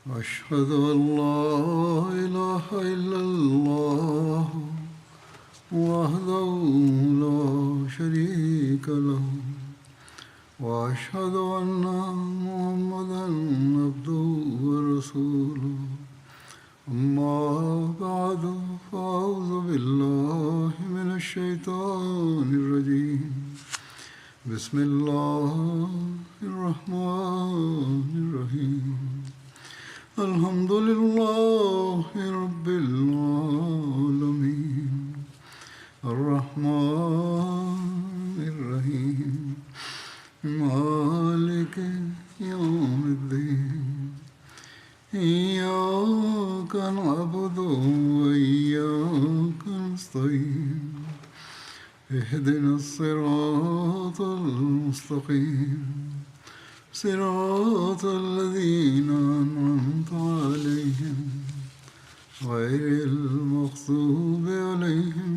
أشهد أن لا إله إلا الله وحده لا شريك له وأشهد أن محمدا عبده ورسوله أما بعد فأعوذ بالله من الشيطان الرجيم بسم الله الرحمن الرحيم الحمد لله رب العالمين الرحمن الرحيم مالك يوم الدين إياك نعبد وإياك نستعين اهدنا الصراط المستقيم صراط الذين أنعمت عليهم غير المغضوب عليهم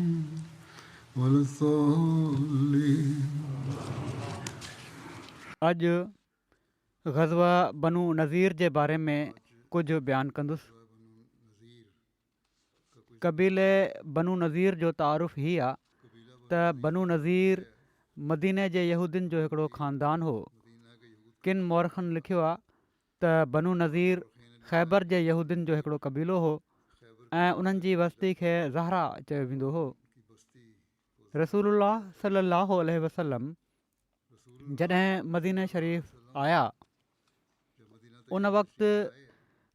ولا الضالين. अॼु ग़ज़वा बनू नज़ीर जे बारे में कुझु बयानु कंदुसि. क़बीले बनू नज़ीर जो तारुफ़ हीअ आहे त बनू नज़ीर मदीने जे यहूदियुनि जो हिकिड़ो ख़ानदान हो. किन मौरखनि लिखियो आहे त बनू नज़ीर ख़ैबर जे यहूदियुनि जो हिकिड़ो क़बीलो हो ऐं उन्हनि जी बस्ती खे ज़हरा चयो वेंदो हो. रसूलुल्लाह सल्लल्लाहु अलैहि वसल्लम जॾहिं मदीने शरीफ़ आया उन वक़्तु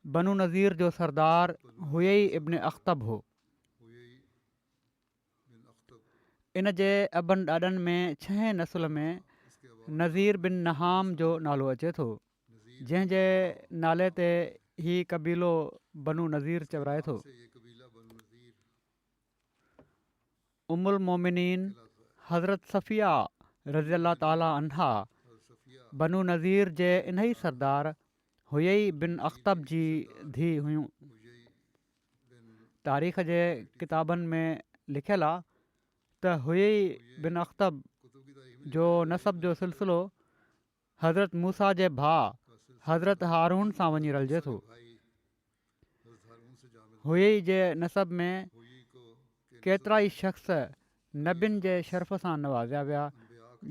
बनू नज़ीर जो सरदार हुयई इब्न अख़्तब हो. इन जे अबनि ॾाॾनि में 6 नसुल में नज़ीर बिन नहाम जो नालो अचे थो, जंहिंजे नाले ते हीउ क़बीलो बनू नज़ीर चवराए थो. उम्मुल मोमिनीन हज़रत सफ़िया रज़ी अल्लाह ताला अन्हा बनू नज़ीर जे इन ई सरदार हुयई बिन अख़्तब जी धीउ हुयूं. तारीख़ जे किताबनि में लिखियलु आहे त हुयई बिन अख़्तब जो नसब जो सिलसिलो हज़रत मूसा जे भाउ हज़रत हारून सां वञी रलिजे थो. हुयई जे नसब में केतिरा ई शख़्स नबियुनि जे शर्फ़ सां नवाज़िया विया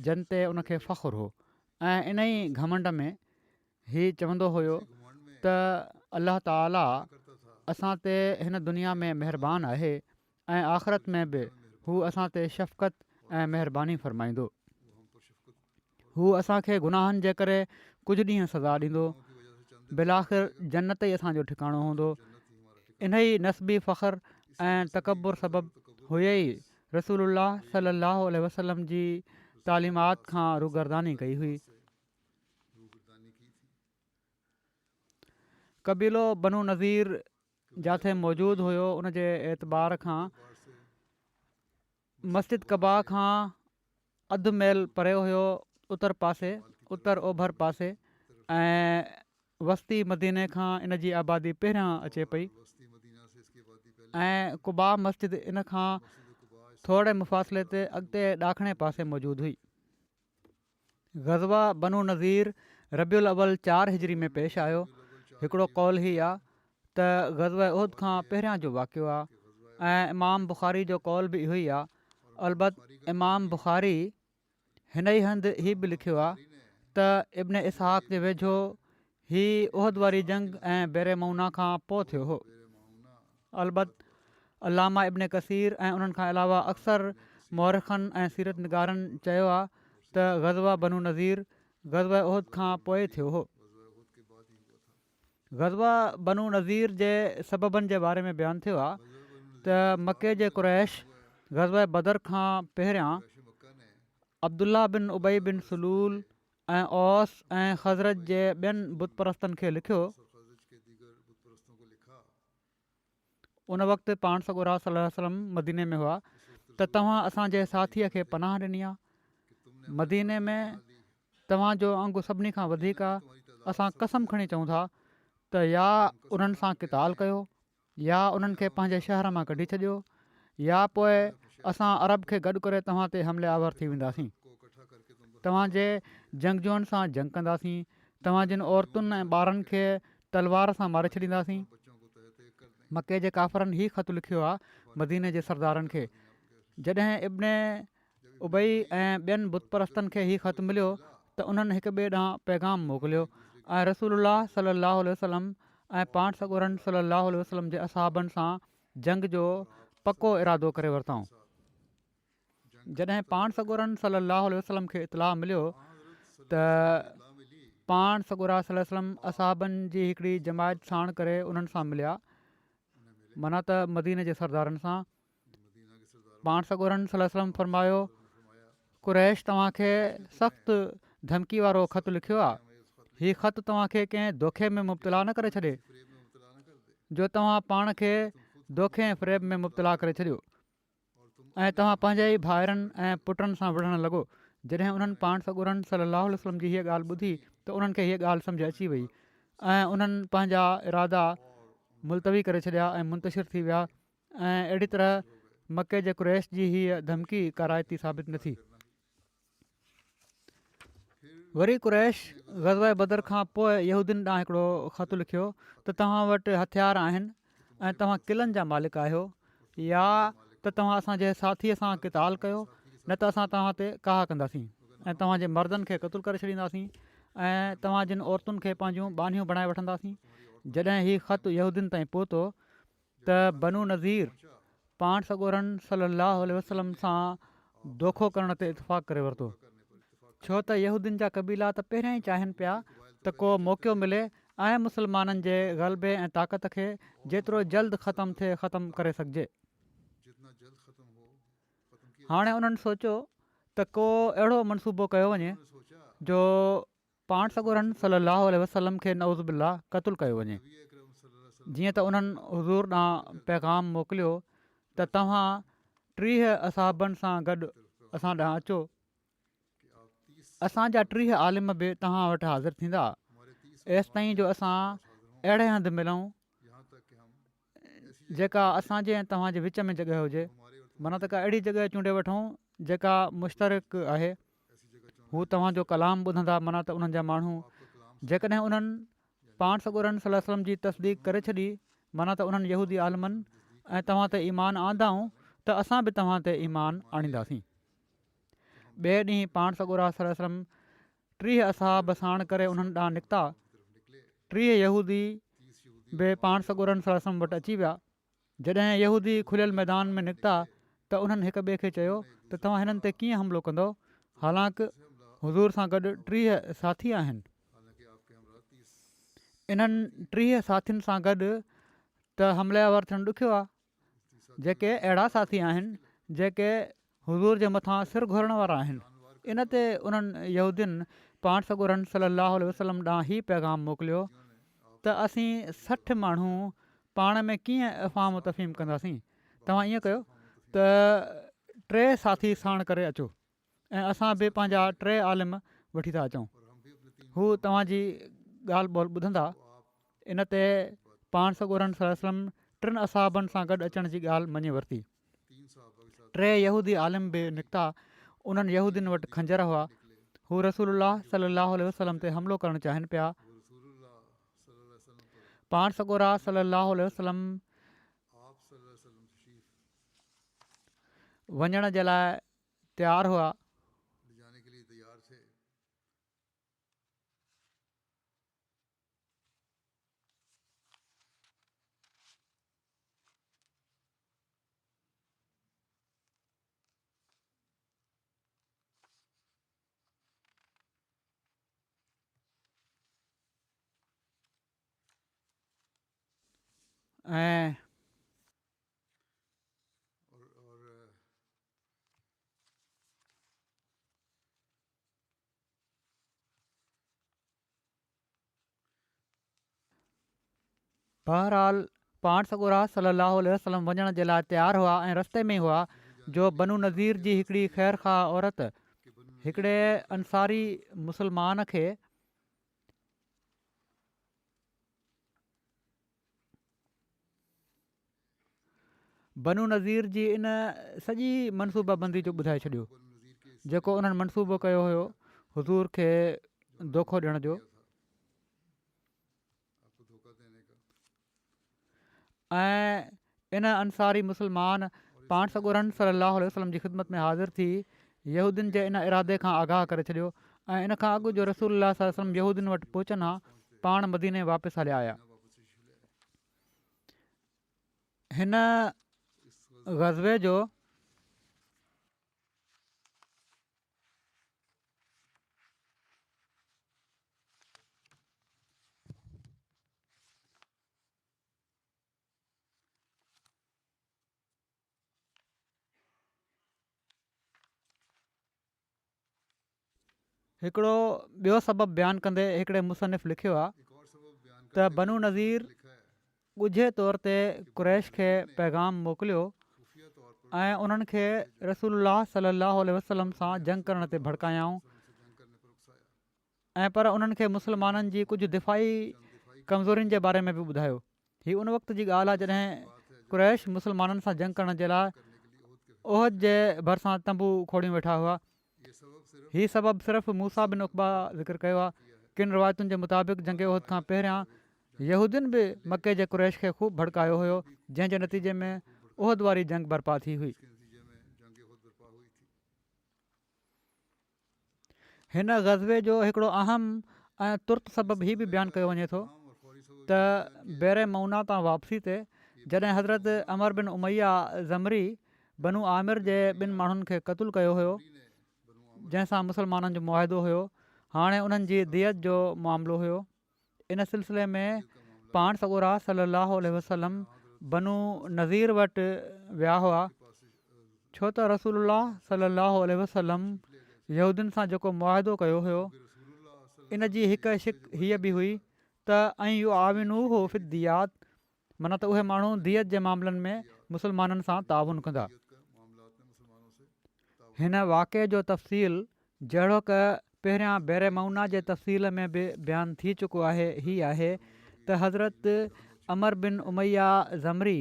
जिन ते उनखे फ़ख़्रु हो ऐं इन ई घमंड में हीउ चवंदो हुयो त अल्लाह ताला असां ते हिन दुनिया में महिरबानी आहे ऐं आख़िरत में बि हू असां ते शफ़क़त ऐं महिरबानी फ़रमाईंदो. हू असांखे गुनाहनि जे करे कुझु ॾींहं सज़ा ॾींदो, बिलाख़िर जन्नत ई असांजो ठिकाणो हूंदो. इन ई नस्बी फ़ख़्र ऐं तकबुर सबबु हुयई रसूलुल्लाह सल्लल्लाहु अलैहि वसल्लम जी तालीमात खां रुगरदानी कई हुई. क़बीलो बनू नज़ीर जिथे मौजूदु हुयो उन जे एतबार खां मस्जिद कबा खां अधु मैल परे हुयो उत्तर पासे उत्तर ओभर पासे ऐं वस्ती मदीने खां इन जी आबादी पहिरियां अचे पई ऐं कुबा मस्जिद इन खां थोरे मुफ़ासिले ते अॻिते ॾाखणे पासे मौजूदु हुई. ग़ज़वा बनू नज़ीर रबियुल अवल 4 हिजरी में पेश आयो. हिकिड़ो कौल ही आहे त ग़ज़वा उहद खां पहिरियां जो वाक़ियो आहे ऐं इमाम बुख़ारी जो कौल बि इहो ई आहे. अलबत इमाम बुख़ारी हिन ई हंधि हीउ बि लिखियो आहे त इब्न इसहाक़ जे वेझो हीउ उहद वारी जंग ऐं बेरे मऊना खां पोइ थियो हो. अलबत अलामा इब्न कसीर ऐं उन्हनि खां अलावा अक्सर मौरखनि ऐं सीरत निगारनि चयो आहे त ग़ज़वा बनू नज़ीर ग़ज़वा उहद खां पोइ थियो हो. ग़ज़वा बनू नज़ीर जे सबबनि जे बारे में बयानु थियो आहे त मके जे कुरैश ग़ज़वा बदर खां पहिरियां अब्दुल्ला बिन उबई बिन सलूल ऐं औस ऐं ख़ज़रत जे ॿियनि बुत परस्तनि खे लिखियो. उन वक़्तु पाण सॻोरा सल्लल्लाहु अलैहि वसल्लम मदीने में हुआ त तव्हां असांजे साथीअ खे पनाह ॾिनी आहे. मदीने में तव्हांजो अंगु सभिनी खां वधीक आहे. असां कसम खणी चऊं था त या उन्हनि सां क़िताल कयो या उन्हनि खे पंहिंजे शहर मां कढी छॾियो या पोइ असां अरब खे गॾु करे तव्हां ते हमले आवर थी वेंदासीं. तव्हांजे जंगजुअनि सां जंग कंदासीं. तव्हां जिन औरतुनि ऐं ॿारनि खे तलवार सां मारे छॾींदासीं। मके जे काफ़रनि हीउ ख़तु लिखियो आहे मदीने जे सरदारनि खे। जॾहिं इब्न उबई ऐं ॿियनि बुत परस्तनि खे हीउ ख़तु मिलियो त उन्हनि हिक ॿिए ॾांहुं पैगाम मोकिलियो ऐं रसूलुल्लाह सल्लल्लाहु अलैहि वसल्लम ऐं पाण सॻोरनि सल्लल्लाहु अलैहि वसल्लम जे असहाबनि सां जंग जो पको इरादो करे वरितऊं। जॾहिं पाण सॻोरनि सल्लल्लाहु अलैहि वसल्लम खे इतलाह मिलियो त पाण सॻोरा सल्लल्लाहु अलैहि वसल्लम असहाबनि जी हिकिड़ी जमायत साण करे उन्हनि सां मिलिया, माना त मदीने जे सरदारनि सां। पाण सॻोरनि सल्लल्लाहु अलैहि वसल्लम फरमायो, कुरैश तव्हांखे सख़्तु धमकी वारो ख़तु लिखियो आहे। हीउ ख़तु तव्हांखे कंहिं दोखे में मुब्तला न करे छॾे जो तव्हां पाण खे दोखे ऐं फ़रेब में मुब्तला करे छॾियो ऐं तव्हां पंहिंजे ई भाइरनि ऐं पुटनि सां विढ़णु लॻो। जॾहिं उन्हनि पाण सॻोरनि सल्लल्लाहु अलैहि वसल्लम जी हीअ ॻाल्हि ॿुधी त उन्हनि खे हीअ ॻाल्हि सम्झ अची वई ऐं उन्हनि पंहिंजा इरादा मुलतवी करे छॾिया ऐं मुंतशिर थी विया ऐं अहिड़ी तरह मके जे कुरैश जी हीअ धमकी काराइती साबित न थी। वरी कुरैश ग़ज़वा बदर खां पोइ यहूदियुनि ॾांहुं हिकिड़ो ख़तु लिखियो त तव्हां वटि हथियार आहिनि ऐं तव्हां क़िलनि जा मालिक आहियो, या त तव्हां असांजे साथीअ सां क़िताल कयो, न त असां तव्हां ते काह कंदासीं ऐं तव्हांजे मर्दनि खे क़तलु करे छॾींदासीं ऐं तव्हां जिन औरतुनि खे पंहिंजूं बानियूं बणाए वठंदासीं। जॾहिं हीउ ख़तु यहूदियुनि ताईं पहुतो त बनू नज़ीर पाण सॻोरनि सल्लल्लाहु अलैहि वसल्लम सां दोखो करण ते इतफ़ाक़ करे वरितो, छो त यहूदियुनि जा क़बीला त पहिरियां ई चाहिनि पिया त को मौक़ो मिले ऐं मुस्लमाननि जे ग़लबे ऐं ताक़त खे जेतिरो जल्द ख़तमु थिए ख़तमु करे सघिजे। हाणे उन्हनि सोचियो त को अहिड़ो मनसूबो कयो वञे जो पाण सॻोरनि सल्लल्लाहु अलैहि वसल्लम खे नऊज़ बिल्ला क़तलु कयो वञे। जीअं त उन्हनि हुज़ूर ॾांहुं पैगाम मोकिलियो त तव्हां 30 असहाबनि सां गॾु असां ॾांहुं अचो, असांजा 30 आलिम बि तव्हां वटि हाज़िर थींदा, एसि ताईं जो असां अहिड़े हंधि मिलूं जेका असांजे ऐं तव्हांजे विच में जॻहि हुजे, माना त का अहिड़ी जॻहि चूंडे वठूं जेका मुश्तरक आहे। हू तव्हांजो कलाम ॿुधंदा, माना त उन्हनि जा माण्हू। जेकॾहिं उन्हनि पाण सॻोरनि सल्लल्लाहु अलैहि वसल्लम जी तसदीक़ करे छॾी, माना त उन्हनि यहूदी आलिमनि ऐं तव्हां ते ईमान आंदाऊं त असां बि तव्हां ते ईमान आणींदासीं। ॿिए ॾींहुं पाण सॻोरा सल्लल्लाहु अलैहि वसल्लम 30 असहाब साण करे उन्हनि ॾांहुं निकिता। 30 यहूदी बि पाण सॻोरनि सल्लल्लाहु अलैहि वसल्लम वटि अची विया। जॾहिं यहूदी खुलियल मैदान में निकिता त उन्हनि हिक ॿिए खे चयो त तव्हां हिननि ते कीअं हमिलो कंदो, हालांकि हुज़ूर सां गॾु 30 साथी आहिनि। इन्हनि 30 साथियुनि सां गॾु त हमलावर थियणु ॾुखियो आहे। जेके अहिड़ा साथी आहिनि जेके हुज़ूर जे मथां सिर घुरण वारा आहिनि। इन ते उन्हनि यहूदियुनि पाण सॻोरनि सल्लल्लाहु अलैहि वसल्लम ॾांहुं हीउ पैगाम मोकिलियो त असीं 60 माण्हू पाण में कीअं अफ़ाम तफ़हीम कंदासीं। तव्हां ईअं कयो त 3 साथी साण करे अचो ऐं असां बि पंहिंजा 3 आलिम वठी था अचूं। हू तव्हांजी ॻाल्हि ॿोल ॿुधंदा। इन ते पाण सॻोरनि सल्लल्लाहु अलैहि वसल्लम 3 असहाबनि सां गॾु अचण जी ॻाल्हि मञी वरिती। 3 यहूदी आलिम बि निकिता। उन्हनि यहूदियुनि वटि खंजर हुआ। हू रसूलुल्लाह सल्लल्लाहु अलैहि वसल्लम ते हमिलो करणु चाहिनि पिया। पाण सॻोरा सल्लल्लाहु अलैहि वसल्लम वञण जे लाइ तयारु हुआ। ऐं बहरहाल पाण सॻोरा सल्लल्लाहु अलैहि वसल्लम वञण जे लाइ तयारु हुआ ऐं रस्ते में ई हुआ जो बनू नज़ीर जी हिकिड़ी ख़ैरख़्वाह औरत हिकिड़े अंसारी मुस्लमान खे बनू नज़ीर जी इन सॼी मनसूबाबंदी जो ॿुधाए छॾियो जेको उन्हनि मनसूबो कयो हुयो हुज़ूर खे दोखो ॾियण जो। ऐं इन अंसारी मुस्लमान पाण सॻोरनि सलाहु वसलम जी ख़िदमत में हाज़िर थी यहूदियुनि जे इन इरादे खां आगाह करे छॾियो ऐं इन खां अॻु जो रसूल वसलम यहूदियुनि वटि पहुचनि हा पाण मदीने वापसि हलिया आया। हिन ग़ज़वे जो हिकिड़ो ॿियो सबबु बयानु कंदे हिकिड़े मुसनिफ़ लिखियो आहे त बनू नज़ीर ॻुझे तौर ते क़ुरैश खे पैगाम मोकिलियो ऐं उन्हनि खे रसूल सलाहु वसलम सां जंग करण ते भड़कायाऊं ऐं पर उन्हनि खे मुस्लमाननि जी कुझु दिफ़ाई कमज़ोरियुनि जे बारे में बि ॿुधायो। हीअ उन वक़्त जी ॻाल्हि आहे जॾहिं क़ुरैश मुस्लमाननि सां जंग करण जे लाइ उहद जे भरिसां तंबू खोड़ियूं वेठा हुआ। हीअ सबबु सिर्फ़ु मूसा बिन उक़बा ज़िक्र कयो आहे। किन रिवायतुनि जे मुताबिक़ जंग उहद खां पहिरियां यहूदियुनि बि मके जे क़ुरैश खे ख़ूब भड़कायो हुयो जंहिं जे नतीजे में उहद वारी जंग बर्पा थी हुई। हिन ग़ज़वे जो हिकिड़ो अहम ऐं तुर्त सबबु हीअ बि बयानु कयो वञे थो त बेरे मौना तां वापसी ते जॾहिं हज़रत अमर बिन उमैया ज़मरी बनू आमिर जे ॿिनि माण्हुनि खे क़तलु कयो हुयो जंहिंसां मुस्लमाननि जो मुआदो हुयो, हाणे उन्हनि जी दियत जो मामिलो हुयो। इन सिलसिले में पाण सॻोरा सलाहु वसलम बनू नज़ीर वटि विया हुआ छो त रसूल सलाहु वसलम यहूदियुनि सां जेको मुआदो कयो हुयो इन जी हिकु शिक हीअ बि हुई त ऐं इहो आविनू हो फिदियात माना त उहे माण्हू दियत जे मामलनि में मुस्लमाननि सां ताउन कंदा। हिन वाक़े जो तफ़सील जहिड़ो क पहिरियां बेरे मौना जे तफ़सील में बि बयानु थी चुको आहे हीअ आहे त हज़रत अमर बिन उमैया ज़मरी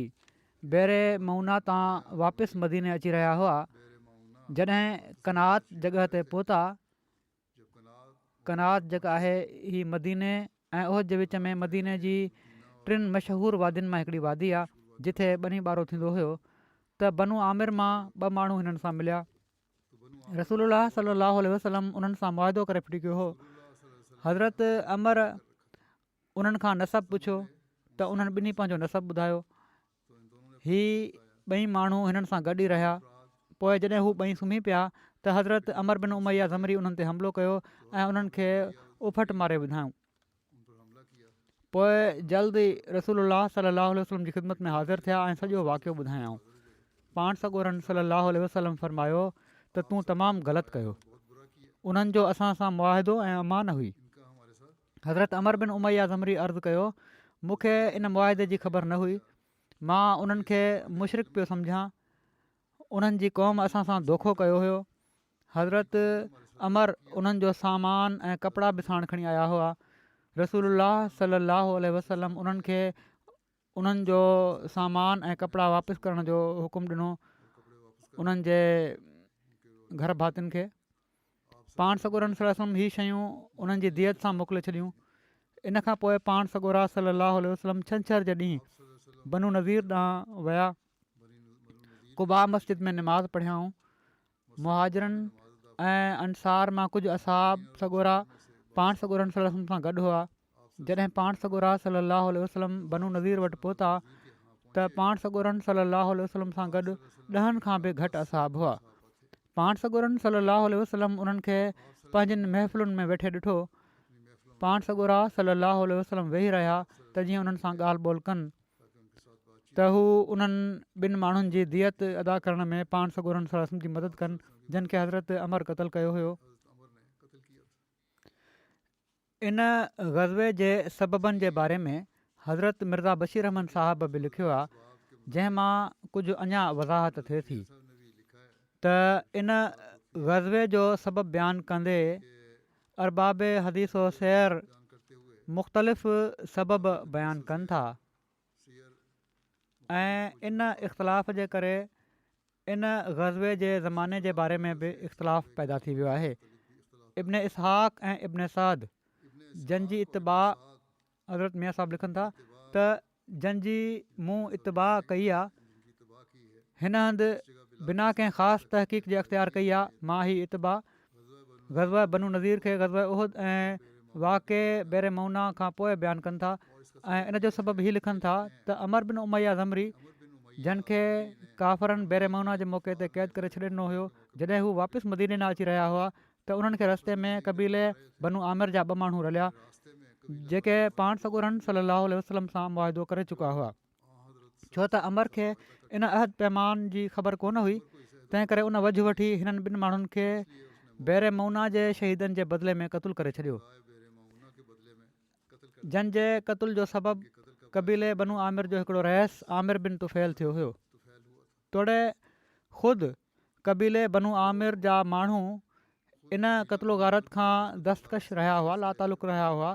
बेरे मौना तां वापसि मदीने अची रहिया हुआ। जॾहिं कनात जॻह ते पहुता, कनात जेका आहे हीअ मदीने ऐं उहद जे विच में मदीने जी 3 मशहूरु वादियुनि मां हिकिड़ी वादी आहे जिथे ॿनी ॿारो थींदो हुयो त बनू आमिर मां 2 माण्हू हिननि सां मिलिया। रसूल सलाहु वसलम उन्हनि सां मुआदो करे फिटी कयो हो। हज़रत अमर उन्हनि खां नसबु पुछियो त उन्हनि ॿिन्ही पंहिंजो नसबु ॿुधायो। हीअ 2 माण्हू हिननि सां गॾु ई रहिया। पोइ जॾहिं हू 2 सुम्ही पिया त हज़रत अमर बिन उमैया ज़मरी उन्हनि ते हमिलो कयो ऐं उन्हनि खे उफट मारे विधाऊं। पोइ जल्द ई रसूल सलाहु वसलम जी ख़िदमत में हाज़िर थिया ऐं सॼो वाक़ियो ॿुधायाऊं। पाण सॻोरनि सलाहु वसलम फरमायो त तूं तमामु ग़लति कयो, उन्हनि जो असां सां मुआदो ऐं अमान हुई। हज़रत अमर बिन उमैया ज़मरी अर्ज़ु कयो, मूंखे इन मुआदे जी ख़बर न हुई, मां उन्हनि खे मुशरिक पियो सम्झां, उन्हनि जी क़ौम असां सां धोखो कयो हुयो। हज़रत अमर उन्हनि जो सामान ऐं कपिड़ा बि साण खणी आया हुआ। रसूल सलाहु वसलम उन्हनि खे उन्हनि जो सामान ऐं कपिड़ा वापसि करण जो हुकुम ॾिनो उन्हनि जे घर भातियुनि खे। पाण सॻोरनि वसलम हीअ शयूं उन्हनि जी दियत सां मोकिले छॾियूं। इन खां पोइ पाण सॻोरा सलाहु वसलम छंछर जे ॾींहुं बनू नज़ीर ॾांहुं विया। कुबा मस्जिद में निमाज़ पढ़ियाऊं। मुहाजिरनि ऐं अंसार मां कुझु असहाब सॻोरा पाण सॻोरनि वसलम सां गॾु हुआ। जॾहिं पाण सॻोरा सलाहु वसलम बनू नज़ीर वटि पहुता त पाण सॻोरनि सलाहु वसलम सां गॾु 10 खां बि घटि असहाब हुआ। पाण सॻोरनि सलाहु वसलम उन्हनि खे पंहिंजनि महफ़िलुनि में वेठे ॾिठो। पाण सॻोरा सलाहु वसलम वेही रहिया त जीअं उन्हनि सां ॻाल्हि ॿोल कनि त हू उन्हनि 2 माण्हुनि जी दियत अदा करण में पाण सॻोरनि वसलम जी मदद कनि जिन खे हज़रत अमर क़तलु कयो हुयो। इन ग़ज़वे जे सबबनि जे बारे में हज़रत मिर्ज़ा बशीर अहमद साहब बि लिखियो आहे, जंहिं मां कुझु अञा वज़ाहत थिए थी त इन ग़ज़वे जो सबबु बयानु कंदे अरबाब हदीस व सैर मुख़्तलिफ़ सबब बयानु कनि था ऐं इन इख़्तिलाफ़ जे करे इन ग़ज़वे जे ज़माने जे बारे में बि इख़्तिलाफ़ पैदा थी वियो आहे। इब्न इसहाक़ ऐं इब्न साद जंहिंजी इत्तिबा हज़रत मियां साहिबु लिखनि था त जंहिंजी मूं इतबा कई आहे हिन हंधि बिना कंहिं ख़ासि तहक़ीक़ जे अख़्तियार कई आहे। मां ही इतबा ग़ज़वा बनू नज़ीर खे ग़ज़वा उहद ऐं वाक़े बेरे मौना खां पोइ बयानु कनि था ऐं इन जो सबबु हीउ लिखनि था त अमर बिन उमैया ज़मरी जंहिंखे काफ़रनि बेरे मौना जे मौक़े ते क़ैद करे छॾे ॾिनो हुयो, जॾहिं हू वापसि मदीने न अची रहिया हुआ त उन्हनि खे रस्ते में क़बीले बनू आमिर जा 2 माण्हू रलिया जेके पाण सॻोरनि सलाहु वसलम सां मुआदो करे चुका हुआ। छो त अमर खे इन अहद पैमान जी ख़बर कोन हुई, तंहिं करे उन वझ वठी हिननि 2 माण्हुनि खे बेरे मौना जे शहीदनि जे बदिले में क़तलु करे छॾियो। जंहिंजे क़तल जो सबबु क़बीले बनू आमिर जो हिकिड़ो रहिस आमिर बिन तुफ़ैल थियो हुयो। तोड़े ख़ुदि क़बीले बनू आमिर जा माण्हू इन क़तलो गारत खां दस्तकश रहिया हुआ, लातालुक़ रहिया हुआ,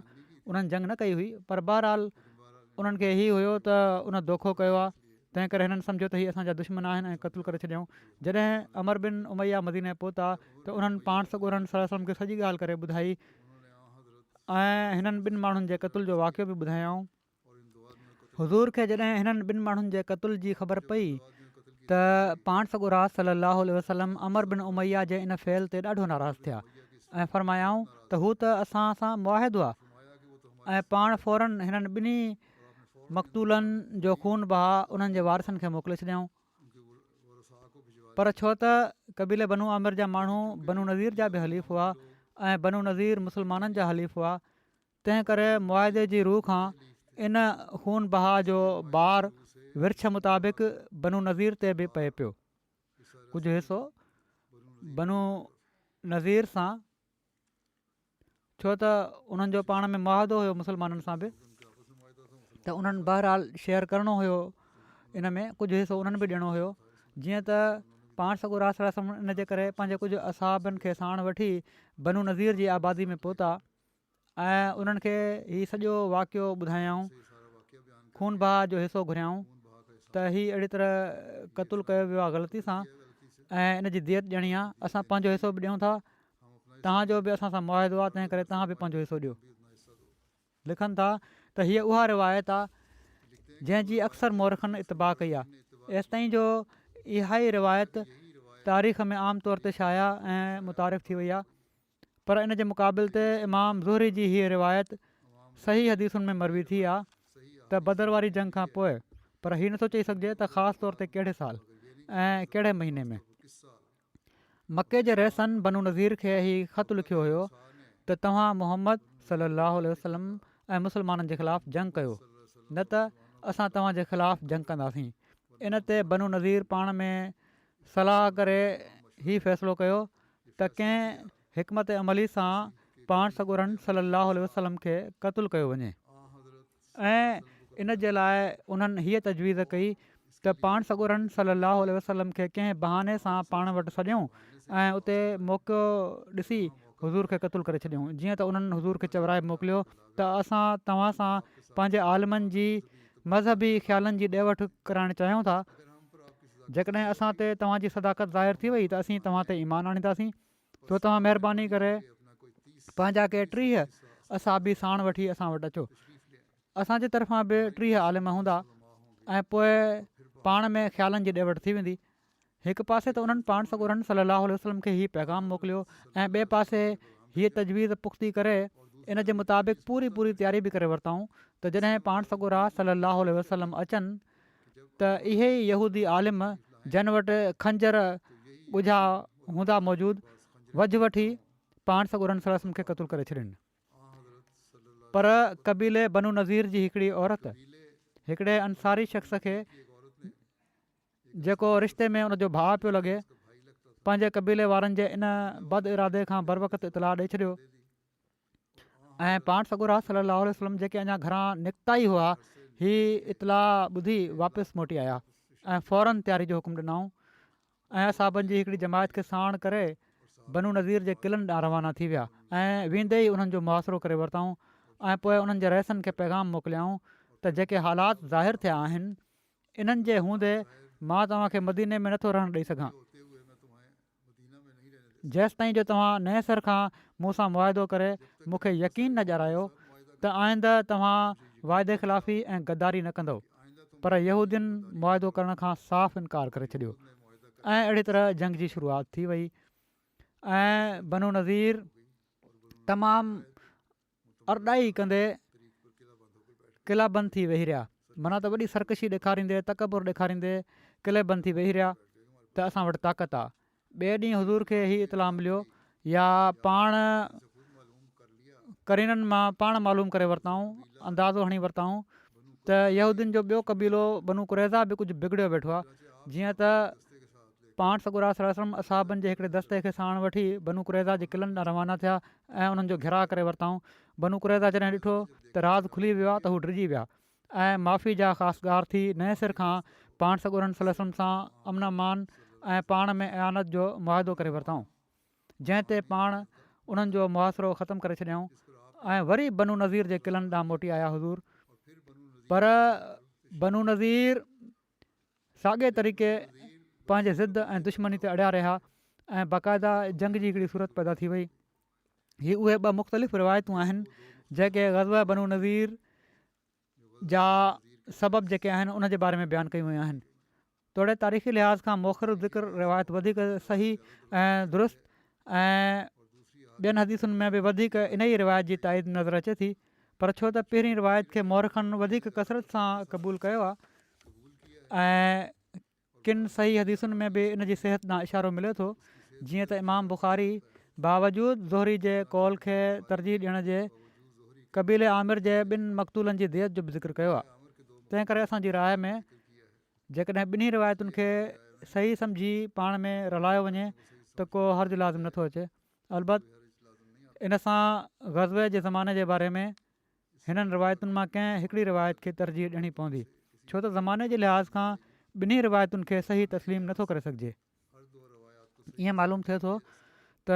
उन्हनि जंग न कई हुई, पर बहरहाल उन्हनि खे हीउ हुयो त उन धोखो कयो आहे, तंहिं करे हिननि सम्झो त हीअ असांजा दुश्मन आहिनि ऐं क़तलु करे छॾियऊं। जॾहिं अमर बिन उमैया मदीने पहुता त उन्हनि पाण सॻोरनि सलम खे सॼी ॻाल्हि करे ॿुधाई ऐं हिननि 2 माण्हुनि जे क़तल जो वाक़ियो बि ॿुधायऊं। हुज़ूर खे जॾहिं हिननि 2 माण्हुनि जे क़तल जी ख़बर पई त पाण सॻोरा सलाहु वसलम अमर बिन उमैया जे इन फ़ैल ते ॾाढो नाराज़ थिया ऐं फ़रमायाऊं त हू त असां सां मुआहिदो आहे ऐं पाण फ़ौरन हिननि 2 मक़तूलनि जो खून बहा उन्हनि जे वारसनि खे मोकिले छॾियऊं। पर छो त क़बीले बनू आमिर जा माण्हू बनू नज़ीर जा बि हलीफ़ हुआ ऐं बनू नज़ीर मुसलमाननि जा हलीफ़ हुआ, तंहिं करे मुआदे जी रूह खां इन खून बहा जो बार विर्छ मुताबिक़ बनू नज़ीर ते बि पए पियो। कुझु हिसो बनू नज़ीर सां, छो त उन्हनि जो पाण में मुआदो हुयो मुसलमाननि सां बि, त उन्हनि बहरहाल शेयर करिणो हुयो, इन में कुझु हिसो उन्हनि बि ॾियणो हुयो। जीअं त पाण सॻोरा इन जे करे पंहिंजे कुझु असहाबनि खे साण वठी बनू नज़ीर जी आबादी में पहुता ऐं उन्हनि खे हीउ सॼो वाक़ियो ॿुधायऊं, खून बहा जो हिसो घुरियाऊं त हीअ अहिड़ी तरह क़तलु कयो वियो आहे ग़लती सां ऐं इन जी दियत ॾियणी आहे, असां पंहिंजो हिसो बि ॾियूं था, तव्हांजो बि असां सां मुआदो आहे, तंहिं करे तव्हां बि पंहिंजो हिसो ॾियो। लिखनि था त हीअ उहा रिवायत आहे जंहिंजी अक्सर मौरखनि इतबा कई आहे। एसि ताईं जो इहा ई रिवायत तारीख़ में आम तौर ते शाया ऐं मुतारिफ़ थी वई आहे, पर इन जे मुक़ाबिल ते इमाम ज़ुहरी जी हीअ रिवायत सही हदीसुनि में मरवी थी आहे त बदर वारी जंग खां पोइ, पर हीअ नथो चई सघिजे त ख़ासि तौर ते कहिड़े साल ऐं कहिड़े महीने में। मके जे रहसन बनू नज़ीर खे हीउ ख़तु लिखियो हुयो त तव्हां मुहम्मद सलाहु वसलम ऐं मुसलमाननि जे ख़िलाफ़ु जंग कयो, न त असां तव्हांजे ख़िलाफ़ु जंग कंदासीं। इन ते बनू नज़ीर पाण में सलाह करे हीउ फ़ैसिलो कयो त कंहिं हिकमत अमली सां पाण सॻोरनि सलाहु वसलम खे क़तलु कयो वञे ऐं इन जे लाइ उन्हनि हीअ तजवीज़ कई त पाण सॻोरनि सलाहु वसलम खे कंहिं बहाने सां पाण वटि सॾियूं ऐं उते मौक़ो ॾिसी हुज़ूर खे क़तलु करे छॾियूं। जीअं त उन्हनि हुज़ूर खे चवराए मोकिलियो त असां तव्हां सां पंहिंजे आलिमनि जी मज़हबी ख़्यालनि जी ॾे वठि कराइणु चाहियूं था, जेकॾहिं असां ते तव्हांजी सदाकत ज़ाहिर थी वई त असीं तव्हां ते ईमान आणींदासीं, तो तव्हां महिरबानी करे पंहिंजा के 30 असाबी साण वठी असां वटि अचो। असांजे तरफ़ां बि 30 आलिम हूंदा ऐं पोइ पाण में ख़्यालनि जी ॾे वठि थी वेंदी। हिकु पासे त उन्हनि पाण सॻोरनि सलाहु वसलम खे हीउ पैगाम मोकिलियो ऐं ॿिए पासे हीअ तजवीज़ पुख़्ती करे इन जे मुताबिक़ पूरी तयारी बि करे वरितऊं त जॾहिं पाण सॻोरा सलाहु वसलम अचनि त इहे ई यहूदी आलिम जन वटि खंजर ॻुझा हूंदा मौजूदु वझ वठी पाण सॻोरनि सलम खे क़तलु करे छॾनि। पर क़बीले बनू नज़ीर जी हिकिड़ी औरत हिकिड़े अंसारी शख़्स खे जेको रिश्ते में उनजो भाउ पियो लॻे, पंहिंजे क़बीले वारनि जे इन बद इरादे खां बर वक़्तु इतलाह ॾेई छॾियो ऐं पाण सॻोरा सलाहु वसलम जेके अञा घरां निकिता ई हुआ ही इतलाह ॿुधी वापसि मोटी आया ऐं फ़ौरन तयारी जो हुकुम ॾिनऊं ऐं असाबनि जी हिकिड़ी जमायत खे साण करे बनू नज़ीर जे क़िलनि ॾांहुं रवाना थी विया ऐं वेंदे ई उन्हनि जो मुआसिरो करे वरितऊं ऐं पोइ उन्हनि जे रहसनि खे पैगाम मोकिलियाऊं त जेके हालात ज़ाहिर थिया आहिनि इन्हनि जे हूंदे मां तव्हांखे मदीने में नथो रहणु ॾेई सघां, जेसि ताईं जो तव्हां नए सर खां मूं सां मुआदो करे मूंखे यकीन न ॼाणायो त आईंदा तव्हां वाइदे ख़िलाफ़ी ऐं गद्दारी न कंदव, पर यहूदियुनि मुआदो करण खां साफ़ इनकार करे छॾियो ऐं अहिड़ी तरह जंग जी शुरूआति थी वई ऐं बनु नज़ीर तमामु अरॾाई कंदे क़िलाबंद थी वेही रहिया, माना त वॾी सरकशी ॾेखारींदे तकबुर ॾेखारींदे क़िलेबंद थी वेही रहिया त असां वटि ताक़त आहे। ॿिए ॾींहुं हज़ूर खे ई इतलाह मिलियो या पाण करीननि मां पाण मालूम करे वरिताऊं, अंदाज़ो हणी वरिताऊं त यहूदियुनि जो ॿियो क़बीलो बनु कुरैज़ा बि कुझु बिगड़ियो वेठो आहे। जीअं त पाण सॻुरा सलम असाबनि जे हिकिड़े दस्ते खे साण वठी बनु कुरैज़ा जे क़िलनि ॾांहुं रवाना थिया ऐं उन्हनि जो घेरा करे वरिताऊं। बनु कुरैज़ा जॾहिं ॾिठो त राज़ खुली वियो आहे त हू डिॼी विया ऐं माफ़ी जा ख़ासगार थी नए सिर खां पाण सॻुरनि सलम सां अमन अमान ऐं पाण में अयानत जो मुआदो करे वरिताऊं, जंहिं ते पाण उन्हनि जो मुआसिरो ख़तमु करे छॾियऊं ऐं वरी बनु नज़ीर जे क़िलनि ॾांहुं मोटी आया हज़ूर। पर बनु नज़ीर साॻे तरीक़े पंहिंजे ज़िद ऐं दुश्मनी ते अड़िया रहिया ऐं बाक़ाइदा जंग जी हिकिड़ी सूरत पैदा थी वई। हीअ उहे ॿ मुख़्तलिफ़ रिवायतूं आहिनि जेके ग़ज़वा बनु नज़ीर जा सबब जेके आहिनि उन जे बारे में बयानु कयूं वियूं आहिनि। तोड़े तारीख़ी लिहाज़ खां मोखर ज़िक्र रिवायत वधीक सही ऐं दुरुस्त ऐं ॿियनि हदीसुनि में बि वधीक इन ई रिवायत जी ताईद नज़र अचे थी, पर छो त पहिरीं रिवायत खे मौरखनि वधीक कसरत सां क़बूलु कयो आहे ऐं किन सही हदीसुनि में बि इन जी सिहत ॾांहुं इशारो मिले थो। जीअं त इमाम बुख़ारी बावजूद ज़ोहरी जे कौल खे तरजीह ॾियण जे कबीले आमिर जे ॿिनि मक़तूलनि जी दियत जो बि ज़िक्र कयो आहे। तंहिं करे असांजी राय में जेकॾहिं ॿिन्ही रिवायतुनि खे सही सम्झी पाण में रलायो वञे त को हर्ज़ु लाज़िम नथो अचे। अलबत इन सां ग़ज़वे जे ज़माने जे बारे में हिननि रिवायतुनि मां कंहिं हिकिड़ी रिवायत खे तरजीह ॾियणी पवंदी, छो त ज़माने जे लिहाज़ खां ॿिन्ही रिवायतुनि खे सही तस्लीम नथो करे सघिजे। ईअं मालूम थिए थो त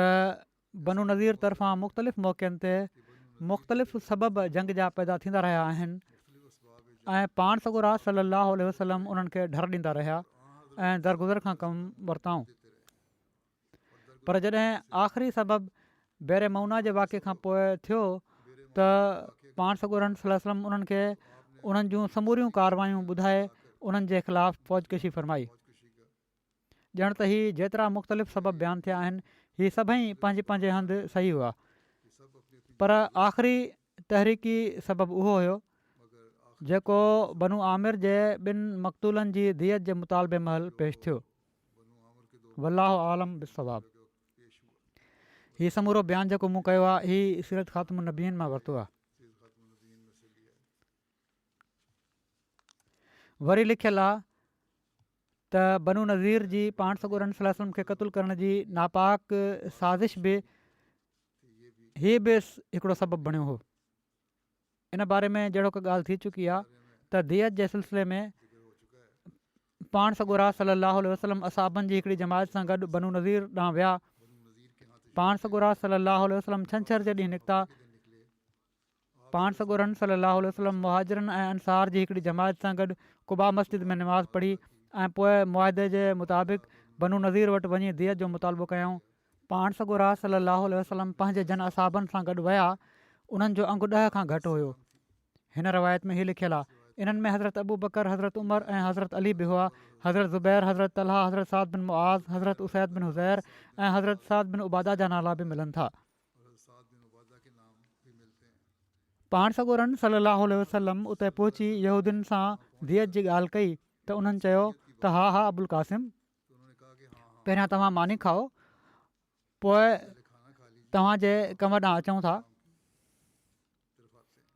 बनु नज़ीर तरफ़ां मुख़्तलिफ़ मौक़नि ते मुख़्तलिफ़ सबब जंग जा पैदा थींदा रहिया आहिनि ऐं पाण सॻुरा सलाहु वसलम उन्हनि खे डर ॾींदा रहिया ऐं दरगुज़र खां कमु वरिताऊं। पर जॾहिं आख़िरी सबब बेरे मौना जे वाक़े खां पोइ थियो त पाण सॻुरनि सलम उन्हनि खे उन्हनि जूं समूरियूं कारवायूं ॿुधाए उन्हनि जे ख़िलाफ़ु फ़ौजकशी फ़रमाई। ॼण त ही जेतिरा मुख़्तलिफ़ सबब बयानु थिया आहिनि ही सभई पंहिंजे पंहिंजे हंधि सही हुआ, पर आख़िरी तहरीकी सबबु उहो हुयो जेको बनु आमिर जे ॿिनि मक़तूलनि जी दियत जे मुतालबे महल पेश थियो। वल्लाहु आलम बिस्सवाब। हीउ समूरो बयानु जेको मूं कयो आहे हीउ सीरत ख़ातमुन नबीन मां वरितो आहे। वरी लिखियलु आहे त बनु नज़ीर जी पाण सॻुरनि सलम खे क़तलु करण जी नापाक साज़िश बि हीअ बि हिकिड़ो सबबु बणियो हो। इन बारे में जहिड़ो का ॻाल्हि थी चुकी आहे त दियत जे सिलसिले में पाण सॻुरा सलाहु वसलम असाबनि जी हिकिड़ी जमायत सां गॾु बनु नज़ीर ॾांहुं विया। पाण सॻुरा सलाहु वसलम छंछर जे ॾींहुं निकिता। पाण सॻुरनि सलाहु वसलम मुहाजिरनि ऐं अंसार जी हिकिड़ी जमायत सां गॾु कुबा मस्जिद में नमाज़ पढ़ी ऐं पोइ मुआदे जे मुताबिक़ बनु नज़ीर वटि वञी दियत जो मुतालबो कयऊं। पाण सॻुरा सलाहु वसलम पंहिंजे जन असाबनि सां गॾु विया। उन्हनि जो अंगु 10 खां घटि हुयो। हिन रवायत में हीअ लिखियलु आहे, इन्हनि में हज़रत अबू बकर, हज़रत उमर ऐं हज़रत अली बि हुआ। हज़रत ज़ुबैर, हज़रत तलहा, हज़रत साद बिन मुआज़, हज़रत उसैद बिन हुज़ैर ऐं हज़रत साद बिन उबादा जा नाला बि मिलनि था। पाण सॻुरनि सलाहु वसलम उते पहुची यहूदियुनि सां दियत जी ॻाल्हि कई त उन्हनि चयो त हा हा अबुल क़ासिम, पहिरियां तव्हां मानी खाओ, पोइ तव्हांजे कम ॾांहुं अचूं था।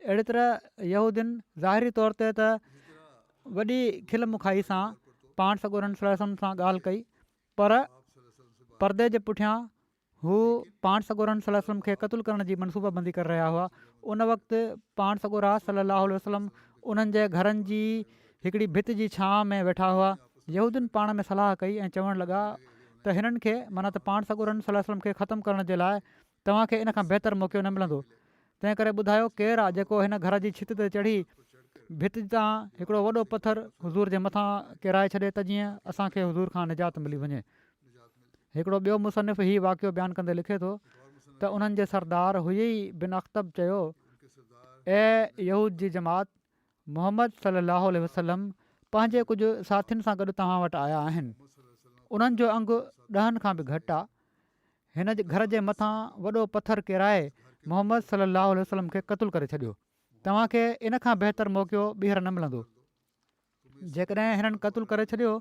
अहिड़ी तरह यहूदियुनि ज़ाहिरी तौर ते त वॾी खिल मुखाई सां पाण सॻुरनि सलम सां ॻाल्हि कई, पर परदे जे पुठियां हू पाण सॻुरनि सलम खे क़तलु करण जी मनसूबाबंदी करे रहिया हुआ। उन वक़्तु पाण सॻुरा सलाहु वसलम उन्हनि जे घरनि जी हिकिड़ी भित जी छांव में वेठा हुआ। यहूदियुनि पाण में सलाह कई ऐं चवणु लॻा त हिननि खे माना त पाण सॻुरनि सलम खे ख़तमु करण जे लाइ तव्हांखे इन खां बहितर मौक़ो न मिलंदो। तंहिं करे ॿुधायो केरु आहे जेको हिन घर जी छित ते चढ़ी भित तां हिकिड़ो वॾो पथर हुज़ूर जे मथां किराए छॾे त जीअं असांखे हुज़ूर खां निजात मिली वञे। हिकिड़ो ॿियो मुसनिफ़ हीउ वाक़ियो बयानु कंदे लिखे थो त उन्हनि जे सरदार हुई बिन अख़्तब चयो ऐं यहूद जी जमात मोहम्मद सलाहु वसलम पंहिंजे कुझु साथियुनि सां गॾु तव्हां वटि आया आहिनि। उन्हनि जो अंगु 10 खां बि घटि आहे। हिन जे घर जे मथां वॾो पथर किराए मोहम्मद सलाहु वसलम खे क़तलु करे छॾियो। तव्हांखे इन खां बहितरु मौक़ो ॿीहर न मिलंदो। जेकॾहिं हिननि क़तलु करे छॾियो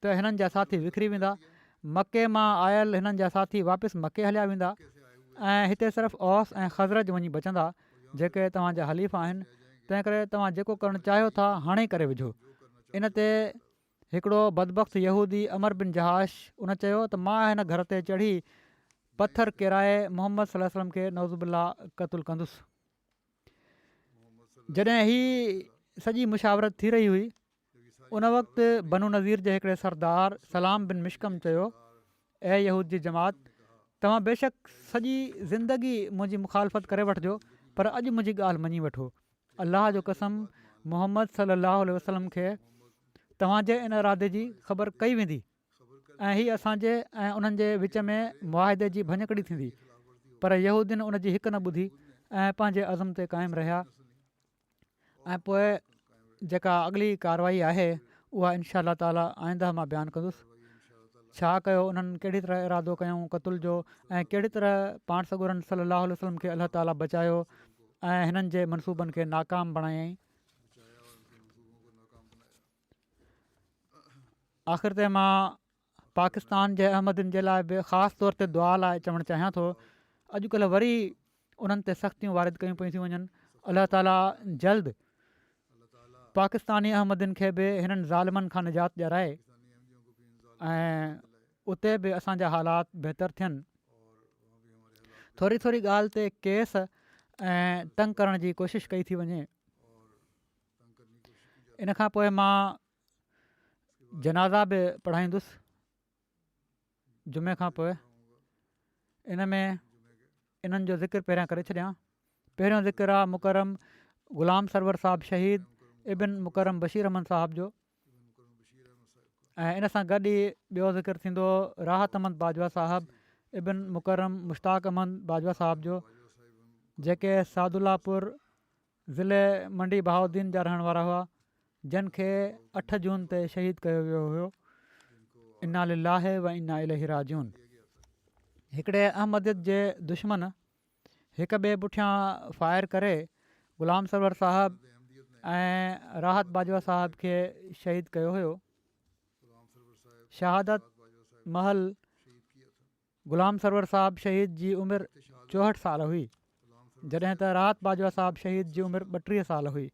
त हिननि जा साथी विकिरी वेंदा। मके मां आयल हिननि जा साथी वापसि मके हलिया वेंदा ऐं हिते सिर्फ़ु औस ऐं ख़ज़रत वञी बचंदा जेके तव्हांजा हलीफ़ आहिनि। तंहिं करे तव्हां जेको करणु चाहियो था हाणे ई करे विझो। इन ते हिकिड़ो बदबख़्त यहूदी अमर बिन जहाश उन चयो त मां हिन घर ते चढ़ी पथर किराए मोहम्मद सल्लल्लाहु अलैहि वसल्लम खे नौज़ुबिल्ला क़तलु कंदुसि। जॾहिं ही सॼी मुशावरत थी रही हुई उन वक़्तु बनू नज़ीर जे हिकिड़े सरदार सलाम बिन मिशकम चयो, ऐं यहूद जी जमात, तव्हां बेशक सॼी ज़िंदगी मुंहिंजी मुखालफ़त करे वठिजो पर अॼु मुंहिंजी ॻाल्हि मञी वठो। अलाह जो कसम मोहम्मद सलाहु वसलम खे तव्हांजे इन इरादे जी ख़बर कई वेंदी ऐं हीअ असांजे ऐं उन्हनि जे विच में मुआदे जी भञकड़ी थींदी। पर यहूदीन उन जी हिकु न ॿुधी ऐं पंहिंजे अज़म ते क़ाइमु रहिया। ऐं पोइ जेका अॻिली कारवाई आहे उहा इनशा अलाह ताला आईंदा मां बयानु कंदुसि। छा कयो उन्हनि, कहिड़ी तरह इरादो कयूं क़तल जो ऐं कहिड़ी तरह पाण सॻुरनि सलाहु वसलम खे अलाह ताला बचायो ऐं हिननि जे मनसूबनि खे नाकाम बणायईं। आख़िर ते मां पाकिस्तान जे अहमदनि जे लाइ बि ख़ासि तौर ते दुआ लाइ चवणु चाहियां थो। अॼुकल्ह वरी उन्हनि ते सख़्तियूं वारिद कयूं पयूं थी वञनि। अलाह ताला जल्द पाकिस्तानी अहमदनि खे बि हिननि ज़ालिमनि खां निजात ॾियाराए ऐं उते बि असांजा हालात बहितर थियनि। थोरी थोरी ॻाल्हि ते केस ऐं तंग करण जी कोशिशि कई थी वञे। इन खां पोइ मां जनाज़ा बि पढ़ाईंदुसि जुमे खां पोइ। इन में इन्हनि जो ज़िक्र पहिरियां करे छॾियां। पहिरियों ज़िक्र आहे मुकरम ग़ुलाम सरवर साहिब शहीद इबिन मुकरम बशीर अहमद साहिब जो, ऐं इन सां गॾु ई ॿियो ज़िक्र थींदो राहत अहमद बाजवा साहिबु इबिन मुकरम मुश्ताक अहमद बाजवा साहिब जो, जेके सादुल्लापुर ज़िले मंडी बहाउद्दीन जा रहण वारा हुआ, जिन खे 8 जून ते शहीद कयो वियो हुयो। इन्ना लिल्लाहि व इन्ना इलैहि राजिऊन। हिकिड़े अहमदियत जे दुश्मन हिक ॿिए पुठियां फायर करे ग़ुलाम सरवर साहिबु ऐं राहत बाजवा साहिब खे शहीद कयो हुयो। शहादत महल ग़ुलाम सरवर साहिबु शहीद जी उमिरि 64 साल हुई, जॾहिं त राहत बाजवा साहिबु शहीद जी उमिरि 32 साल हुई।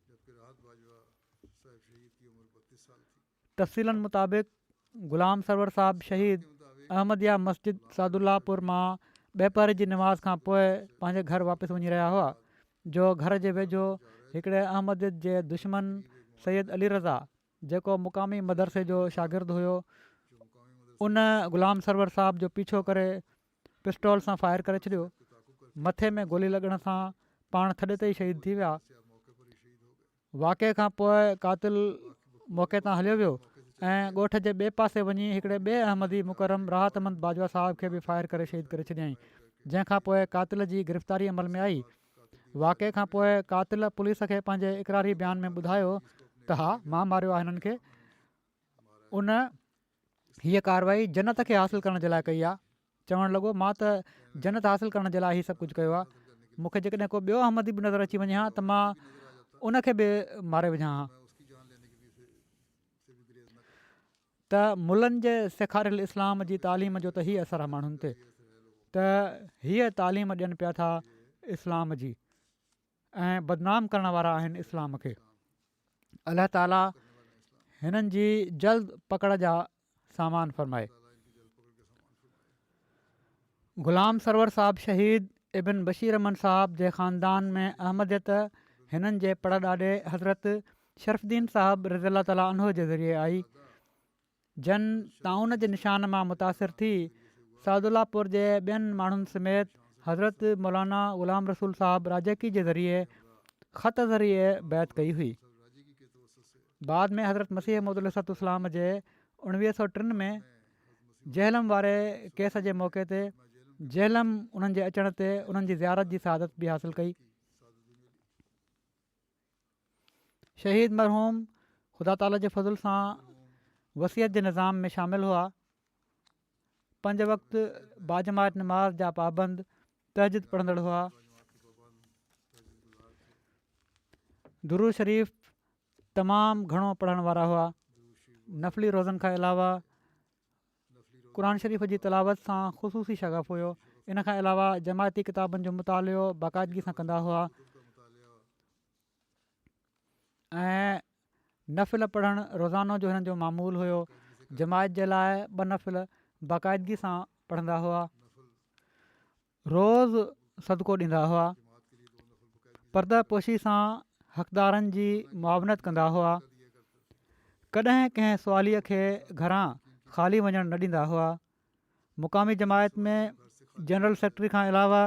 तफ़सीलनि मुताबिक़ ग़ुलाम सरवर साहिबु शहीद अहमदिया मस्जिद सादुल्लापुर मां ॿेपहर जी नमाज़ खां पोइ पंहिंजे घर वापसि वञी रहिया हुआ, जो घर जे वेझो हिकिड़े अहमदियत जे दुश्मन सैयद अली रज़ा, जेको मुक़ामी मदरसे जो शागिर्दु हुयो, उन ग़ुलाम सरवर साहिब जो पीछो करे पिस्टोल सां फायर करे छॾियो। मथे में गोली लॻण सां पाण थॾे ते ई शहीद थी विया। वाक़े खां पोइ कातिल मौक़े तां हलियो वियो ऐं ॻोठ जे ॿिए पासे वञी हिकिड़े ॿिए अहमदी मुकरम राहत अहमद बाजवा साहिब खे बि फायर करे शहीद करे छॾियईं, जंहिंखां पोइ कातिल जी गिरफ़्तारी अमल में आई। वाक़े खां पोइ कातिल पुलिस खे पंहिंजे इक़रारी बयान में ॿुधायो त हा मां मारियो आहे हिननि खे। उन हीअ कार्रवाई जन्नत खे हासिलु करण जे लाइ कई आहे। चवणु लॻो मां त जन्नत हासिलु करण जे लाइ हीअ सभु कुझु कयो आहे। मूंखे जेकॾहिं को ॿियो अहमदी बि नज़र अची वञे हा त मां उनखे बि मारे विझां हा। त मुलनि जे सेखारियल इस्लाम जी तालीम जो त हीअ असरु आहे माण्हुनि ते, त हीअ तालीम ॾियनि पिया था इस्लाम जी ऐं बदनाम करण वारा आहिनि इस्लाम खे। अलाह ताला हिननि जी जल्द पकड़ जा सामान फरमाए। ग़ुलाम सरवर साहिबु शहीद इबिन बशीर अहमद साहिब जे ख़ानदान में अहमदियत हिननि जे पड़ ॾाॾे हज़रत शरफ़ुद्दीन साहिबु रज़ी ताला अन्हो जे ज़रिए आई। जन ताउन जे निशान मां मुतासिर थी सादुल्लापुर जे ॿियनि माण्हुनि समेत हज़रत मौलाना ग़ुलाम रसूल साहिबु राजकी जे ज़रिए ख़त ज़रिए बैत कई हुई। बाद में हज़रत मसीह मौद अलैहिस्सलाम जे 1903 में जहलम वारे केस जे मौक़े ते जहलम उन्हनि जे अचण ते उन्हनि जी ज़ियारत जी सआदत बि हासिलु कई। शहीद मरहूम ख़ुदा ताला जे फज़ुल सां वसियत जे निज़ाम में शामिलु हुआ। 5 वक़्तु बाजमात नमाज़ जा पाबंद, तहजिद पढ़ंदड़ हुआ। दुरूद शरीफ़ तमामु घणो पढ़ण वारा हुआ। नफ़ली रोज़नि खां अलावा क़ुर शरीफ़ जी तिलावत सां ख़ुसूसी शग़फ़ हुयो। इन खां अलावा जमायती किताबनि जो मुतालियो बाक़ाइदगी सां कंदा हुआ ऐं नफ़िल पढ़णु रोज़ानो जो हिननि जो मामूल हुयो। जमायत जे लाइ 2 नफ़िल बाक़ाइदगी सां पढ़ंदा हुआ। रोज़ सदको ॾींदा हुआ। पर्दा पोशी सां हक़दारनि जी मुआवनत कंदा हुआ। कॾहिं कंहिं सुवालीअ खे घरां ख़ाली वञणु न ॾींदा हुआ। मुक़ामी जमायत में जनरल सेक्रेटरी खां अलावा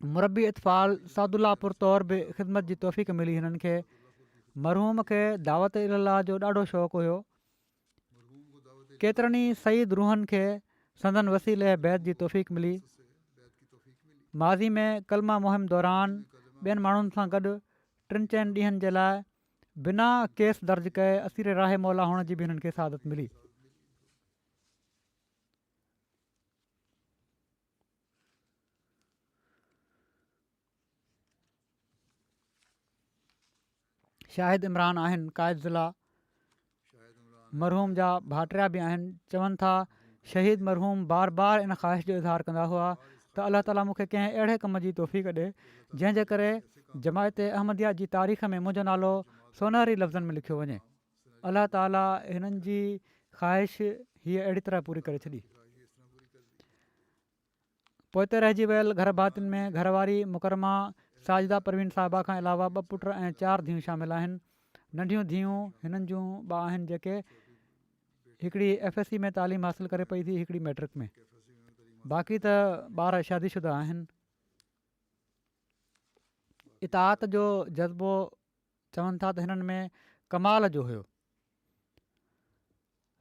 मुरबी इतफ़ाल सादुल्लापुर तौर बि ख़िदमत जी तौफ़ीक़ मिली। हिननि खे मरहूम खे दावत इलाह जो ॾाढो शौक़ु हुयो। केतिरनि ई सईद रूहनि खे संदन वसीले बैत जी तौफ़ीक़ मिली। माज़ी में कलमा मुहिम दौरान ॿियनि माण्हुनि सां गॾु 3-4 ॾींहंनि जे लाइ बिना केस दर्ज कए असीर राहे मौला हुअण जी बि हिननि खे सआदत मिली। शाहिद इमरान आहिनि क़ाइद ज़िला। मरहूम जा भाटिया बि आहिनि। चवनि था शहीद मरहूम बार बार इन ख़्वाहिश जो इज़हार कंदा हुआ त अलाह ताला मूंखे कंहिं अहिड़े कम जी तौफ़ीक़ ॾिए जंहिंजे करे जमायत अहमदिया जी तारीख़ में मुंहिंजो नालो सोनहरी लफ़्ज़नि में लिखियो वञे। अलाह ताला हिननि जी ख़्वाहिश हीअ अहिड़ी तरह पूरी करे छॾी। पोइते रहिजी वियल घर भातियुनि में घरवारी मुकरमा साजिदा परवीन साहिबा खां अलावा 2 पुट ऐं 4 धीअरूं शामिल आहिनि। नंढियूं धीअरूं हिननि जूं 2 आहिनि जेके हिकिड़ी FSC में तालीम हासिलु करे पई थी, हिकिड़ी मैट्रिक में। बाक़ी त ॿार शादीशुदा आहिनि। इताअत जो जज़्बो चवनि था त हिननि में कमाल जो हुयो।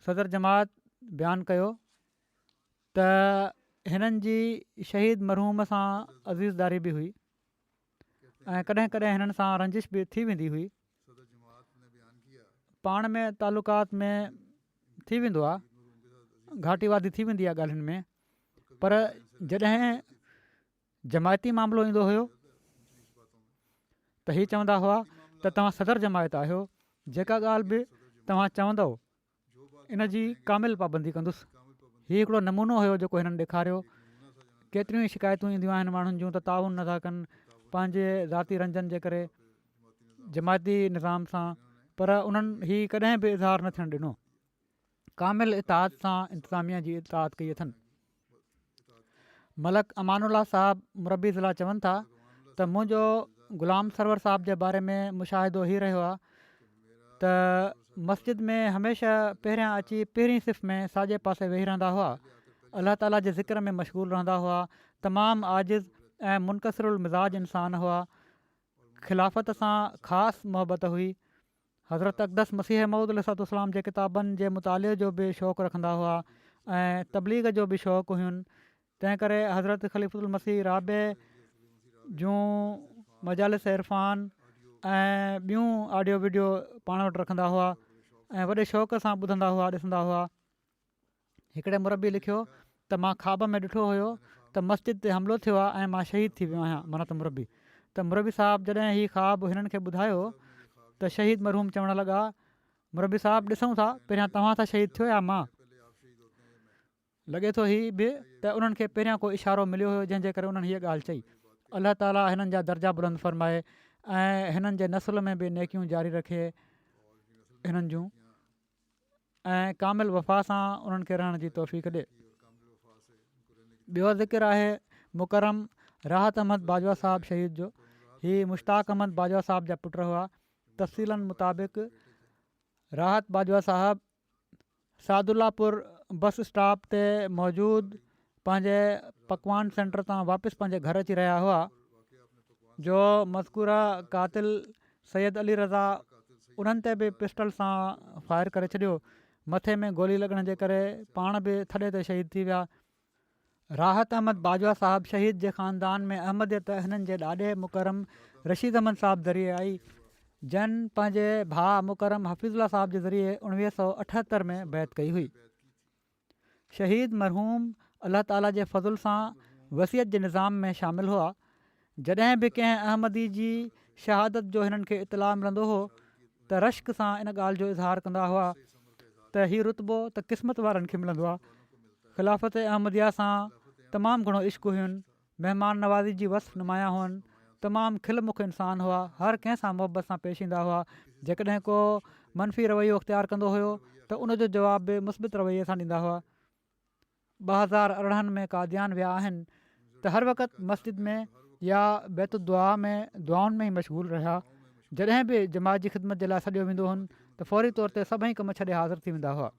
सदर जमात बयानु कयो त हिननि जी शहीद मरहूम सां अज़ीज़दारी बि हुई ऐं कॾहिं कॾहिं हिननि सां रंजिश बि थी वेंदी हुई। पाण में तालुकात में थी वेंदो आहे, घाटी वादी थी वेंदी आहे ॻाल्हियुनि में, पर जॾहिं जमायती मामिलो ईंदो हुयो त हीअ चवंदा हुआ त तव्हां सदर जमायत आहियो, जेका ॻाल्हि बि तव्हां चवंदव इन जी कामिल पाबंदी कंदुसि। हीउ हिकिड़ो नमूनो हुयो जेको हिननि ॾेखारियो। केतिरियूं ई शिकायतूं ईंदियूं आहिनि माण्हुनि जूं त ताउन नथा कनि पंहिंजे ज़ाती रंजनि जे करे जमायती निज़ाम सां, पर उन्हनि हीउ कॾहिं बि इज़हार न थियणु ॾिनो। कामिल इताअत सां इंतिज़ामिया जी इताअत कई अथनि। मलक अमानुल्ला साहब मुरबी ज़िला चवनि था त मुंहिंजो ग़ुलाम सरवर साहब जे बारे में मुशाहिदो हीअ रहियो आहे त मस्जिद में हमेशह पहिरियां अची पहिरीं सिफ़ में साॼे पासे वेही रहंदा हुआ। अलाह ताला जे ज़िक्र में मशग़ूल रहंदा हुआ। तमामु आजिज़ ऐं मुनकसिरुल मिज़ाज इंसान हुआ। ख़िलाफ़त सां ख़ासि मोहबत हुई। हज़रत अक़दस मसीह मऊद अलैहिस्सलाम जे किताबनि जे मुताले जो बि शौक़ु रखंदा हुआ ऐं तबलीग जो बि शौक़ु हुयुनि। तंहिं करे हज़रत ख़लीफ़ुल मसीह राबे जूं मजालिस इरफ़ान ऐं ॿियूं ऑडियो वीडियो पाण वटि रखंदा हुआ ऐं वॾे शौक़ सां ॿुधंदा हुआ, ॾिसंदा हुआ। हिकिड़े मुरबी लिखियो त मां ख़्वाब में ॾिठो हुयो त मस्जिद ते हमिलो थियो आहे ऐं मां शहीद थी वियो आहियां। माना त मुरबी साहिबु जॾहिं हीउ ख़्वाब हिननि खे ॿुधायो त शहीद मरहूम चवणु लॻा, मुरबी साहिबु ॾिसूं था पहिरियां तव्हां सां शहीद थियो या मां? लॻे थो हीअ बि त उन्हनि खे पहिरियां को इशारो मिलियो हुयो जंहिंजे करे उन्हनि हीअ ॻाल्हि चई। अलाह ताला हिननि जा दर्जा बुलंद फ़रमाए ऐं हिननि जे नसुल में बि नेकियूं जारी रखे हिननि जूं ऐं कामिल वफ़ा सां उन्हनि खे रहण जी तौफ़ीक़ ॾिए। ॿियो ज़िक्र आहे मुकरम राहत अहमद बाजवा साहिबु शहीद जो। हीअ मुश्ताक अहमद बाजवा साहिब जा पुट हुआ। तफ़सीलनि मुताबिक़ राहत बाजवा साहिबु सादुल्लापुर बस स्टॉप ते मौजूदु पंहिंजे पकवान सेंटर तां वापसि पंहिंजे घर अची रहिया हुआ जो मज़कूरा क़ातिल सैयद अली रज़ा उन्हनि ते बि पिस्टल सां फायर करे छॾियो। मथे में गोली लॻण जे करे पाण बि थॾे ते शहीद थी विया। राहत अहमद बाजवा साहिबु शहीद जे ख़ानदान में अहमदियत हिननि जे ॾाॾे मुकरम रशीद अहमद साहिबु ज़रिए आई जन पंहिंजे भाउ मुकरम हफ़ीज़ुल्ला साहिब जे ज़रिए 1978 में बैत कई हुई। शहीद मरहूम अलाह ताला जे फज़ुल सां वसियत जे निज़ाम में शामिलु हुआ। जॾहिं बि कंहिं अहमदी जी शहादत जो हिननि खे इतलाउ मिलंदो हो त रश्क सां इन ॻाल्हि जो इज़हार कंदा हुआ त हीउ रुतबो त क़िस्मत वारनि खे मिलंदो आहे। ख़िलाफ़त अहमदिया सां तमामु घणो इश्क़ हुयुनि, महिमान नवाज़ी जी वस्फ़ नुमाया हुअनि, तमामु खिलमुख इंसान हुआ, हर कंहिं सां मुहबत सां पेश ईंदा हुआ। जेकॾहिं को मनफ़ी रवैयो इख़्तियारु कंदो हुयो त उनजो जवाब बि मुस्बित रवैये सां ॾींदा हुआ। 2018 में कादियान विया आहिनि त हर वक़्तु मस्जिद में या बैतुद्दुआ में दुआउनि में ई मशगूल रहिया। जॾहिं बि जमात जी ख़िदमत जे लाइ सॾियो वेंदो हुन त फ़ौरी तौर ते सभई कम छॾे हाज़िर थी वेंदा हुआ।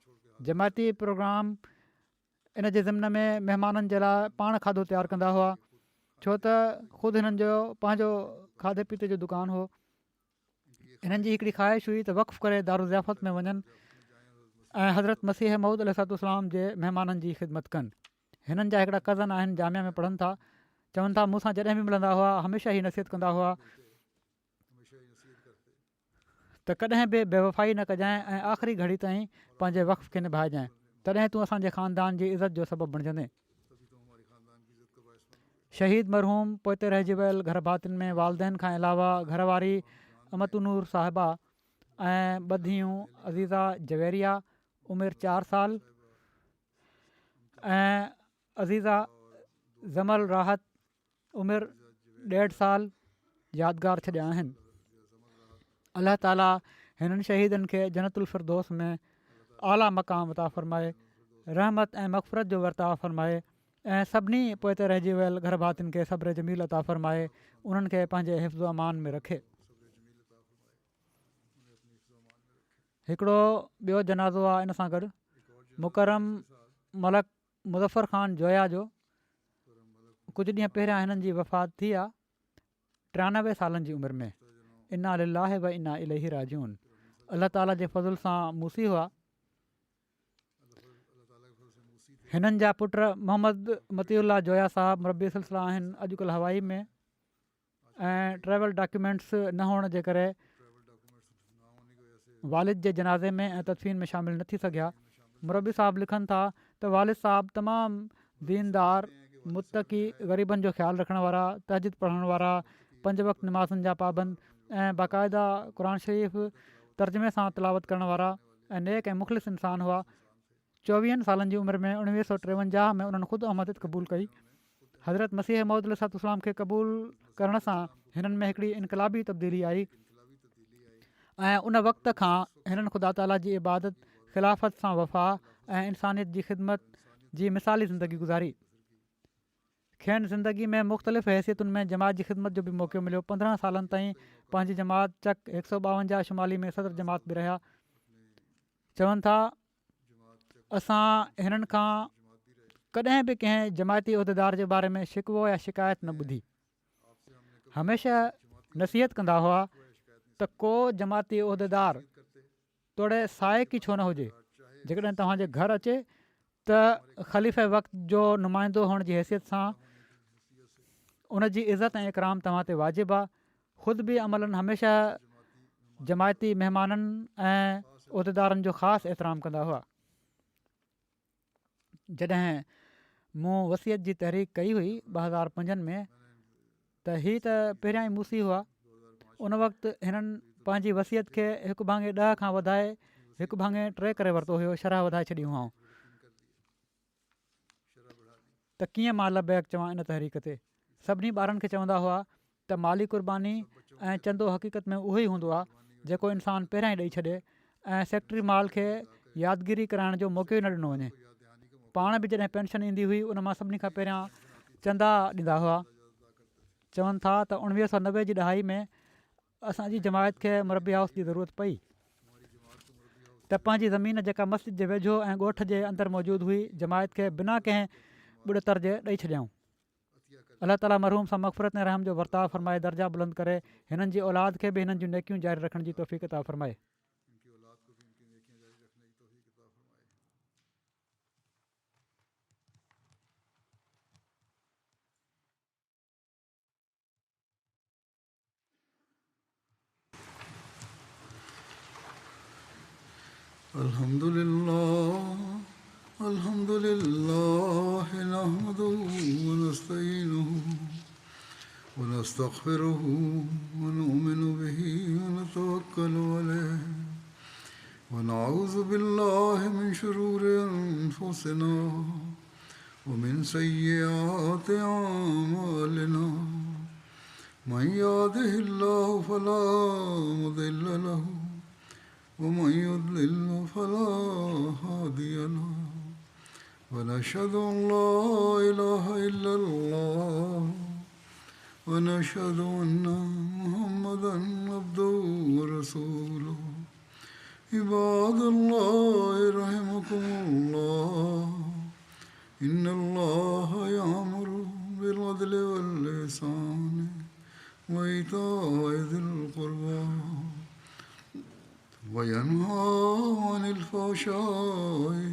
जमाती प्रोग्राम इन जे ज़िम्न में महिमाननि जे लाइ पाण खाधो तयारु कंदा हुआ, छो त ख़ुदि हिननि जो पंहिंजो खाधे पीते जो दुकानु हो। हिननि जी हिकिड़ी ख़्वाहिश हुई त वक़्फ़ करे दारू ज़ियाफ़त में वञनि ऐं हज़रत मसीह मऊद अलैहिस्सलाम जे महिमाननि जी ख़िदमत कनि। हिननि जा हिकिड़ा कज़न आहिनि, जामिया में पढ़नि था, चवनि था मूंसां जॾहिं बि मिलंदा हुआ हमेशह ई नसीहत कंदा हुआ त कॾहिं बि बेवफ़ाई न कजांइ ऐं आख़िरी घड़ी ताईं पंहिंजे वक़्फ़ खे निभाइजांइ, तॾहिं तूं असांजे ख़ानदान जी इज़त जो सबबु बणिजंदे। शहीद मरहूम पोइते रहिजी वियल घर भातियुनि में वालदेन खां अलावा घरवारी अमतुनूर साहिबा ऐं ॿ धीअरूं अज़ीज़ा जवेरिया उमिरि 4 साल ऐं अज़ीज़ा ज़मल राहत उमिरि 1.5 साल यादगार छॾिया आहिनि। अलाह ताला हिननि शहीदनि खे जन्नतुल फिरदौस में आला मक़ाम अता फ़रमाए, रहमत ऐं मग़फ़िरत जो वर्ताव फ़रमाए ऐं सभिनी पोइते रहिजी वियल घर भातियुनि खे सब्र जमील अता फ़रमाए, उन्हनि खे पंहिंजे हिफ़्ज़ अमान में रखे। हिकिड़ो ॿियो जनाज़ो आहे इन सां गॾु मुकरम मलक मुज़फ़र ख़ान जोया जो। कुझु ॾींहं पहिरियां हिननि जी वफ़ात थी आहे 93 सालनि जी उमिरि में। इन्ना लिल्लाहि व इन्ना इलैहि राजिऊन। अलाह ताला जे फज़ुल सां मूसी हुआ। हिननि जा पुट मोहम्मद मतीउल्ला जोया साहब मुरबी सिलसिला आहिनि अॼुकल्ह हवाई में, ऐं ट्रेवल डॉक्यूमेंट्स न हुअण जे करे वालिद जे जनाज़े में ऐं तदफ़ीन में शामिलु न थी सघिया। मुरबी साहब लिखनि था त वालिद साहब तमामु दीनदार, मुतक़ी, ग़रीबनि जो ख़्यालु रखण वारा, तहजिद पढ़ण वारा, 5 वक़्त निमाज़ुनि जा पाबंद ऐं बाक़ाइदा क़ुर शरीफ़ तर्जुमे सां तिलावत करण वारा ऐं नेक ऐं मुख़लिस इंसान हुआ। 24 सालनि जी उमिरि में 1953 में उन्हनि ख़ुदि अहमदियत क़बूलु कई। हज़रत मसीह मऊद अलैहिस्सलाम खे क़बूलु करण सां हिननि में हिकिड़ी इनक़लाबी तब्दीली आई ऐं उन वक़्त खां हिननि ख़ुदा ताला जी इबादत, ख़िलाफ़त सां वफ़ा ऐं इंसानियत जी ख़िदमत जी मिसाली ज़िंदगी गुज़ारी। खेनि ज़िंदगी में मुख़्तलिफ़ हैसियतुनि में जमात जी ख़िदमत जो बि मौक़ो मिलियो। 15 सालनि ताईं पंहिंजी जमात चक 152 शुमाली में सदर जमात बि रहिया। चवनि था असां हिननि खां कॾहिं बि कंहिं जमायती उहिदेदार जे बारे में शिकवो या शिकायत न ॿुधी। हमेशह नसीहत कंदा हुआ त को जमाती उहिदेदार तोड़े साइक़ ई छो न हुजे, जेकॾहिं तव्हांजे घर अचे त ख़लीफ़े वक़्त जो नुमाइंदो हुअण जी हैसियत सां उनजी इज़त ऐं इकराम तव्हां ते वाजिबु आहे। ख़ुदि बि अमलनि हमेशह जमायती महिमाननि ऐं उहिदेदारनि जो ख़ासि एतिराम कंदा हुआ। जॾहिं मूं वसियत जी तहरीक कई हुई 2005 में त हीअ त पहिरियां ई मूसी हुआ। उन वक़्तु हिननि पंहिंजी वसियत खे 1/10 खां वधाए 1/3 करे वरितो हुयो, शरह वधाए छॾियूं हुआ। त कीअं मां लबैक चवां इन तहरीक ते। सभिनी ॿारनि खे चवंदा हुआ त माली कुर्बानी ऐं चंदो हक़ीक़त में उहो ई हूंदो आहे जेको इंसानु पहिरियां ई ॾेई छॾे ऐं सेक्ट्री माल खे यादगिरी कराइण जो मौक़ो ई न ॾिनो वञे। पाण बि जॾहिं पेंशन ईंदी हुई उन मां सभिनी खां पहिरियां चंदा ॾींदा हुआ। चवनि था त 1990 जी ॾहाई में असांजी जमायत खे मुरबी हाउस जी ज़रूरत पई त पंहिंजी ज़मीन जेका मस्जिद जे वेझो ऐं ॻोठ जे अंदरि मौजूदु हुई, जमायत खे बिना कंहिं ॿुड़तर जे ॾेई छॾियऊं। अलाह ताला मरहूम सां मग़फ़िरत ऐं रहम जो वर्ताव फ़रमाए, दर्जा बुलंद करे, हिननि जी औलाद खे बि हिननि जूं नेकियूं जारी रखण जी तौफ़ीक़ अता फ़रमाए। الحمد لله نحمده ونستعينه ونستغفره ونؤمن به ونتوكل عليه ونعوذ بالله من شرور أنفسنا ومن سيئات أعمالنا من يهده الله فلا مضل له ومن يضلل فلا هادي له ونشهد أن لا إله إلا الله ونشهد أن محمدا عبده ورسوله عباد الله رحمكم الله إن الله يأمر بالعدل والإحسان وإيتاء ذي القربى وينهى عن الفحشاء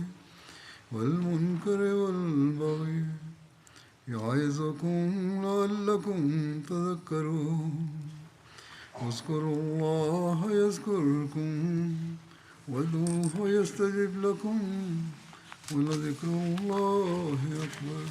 والمنكر والبغي يعظكم لعلكم تذكرون اذكروا الله يذكركم وادعوه يستجب لكم ولذكر الله أكبر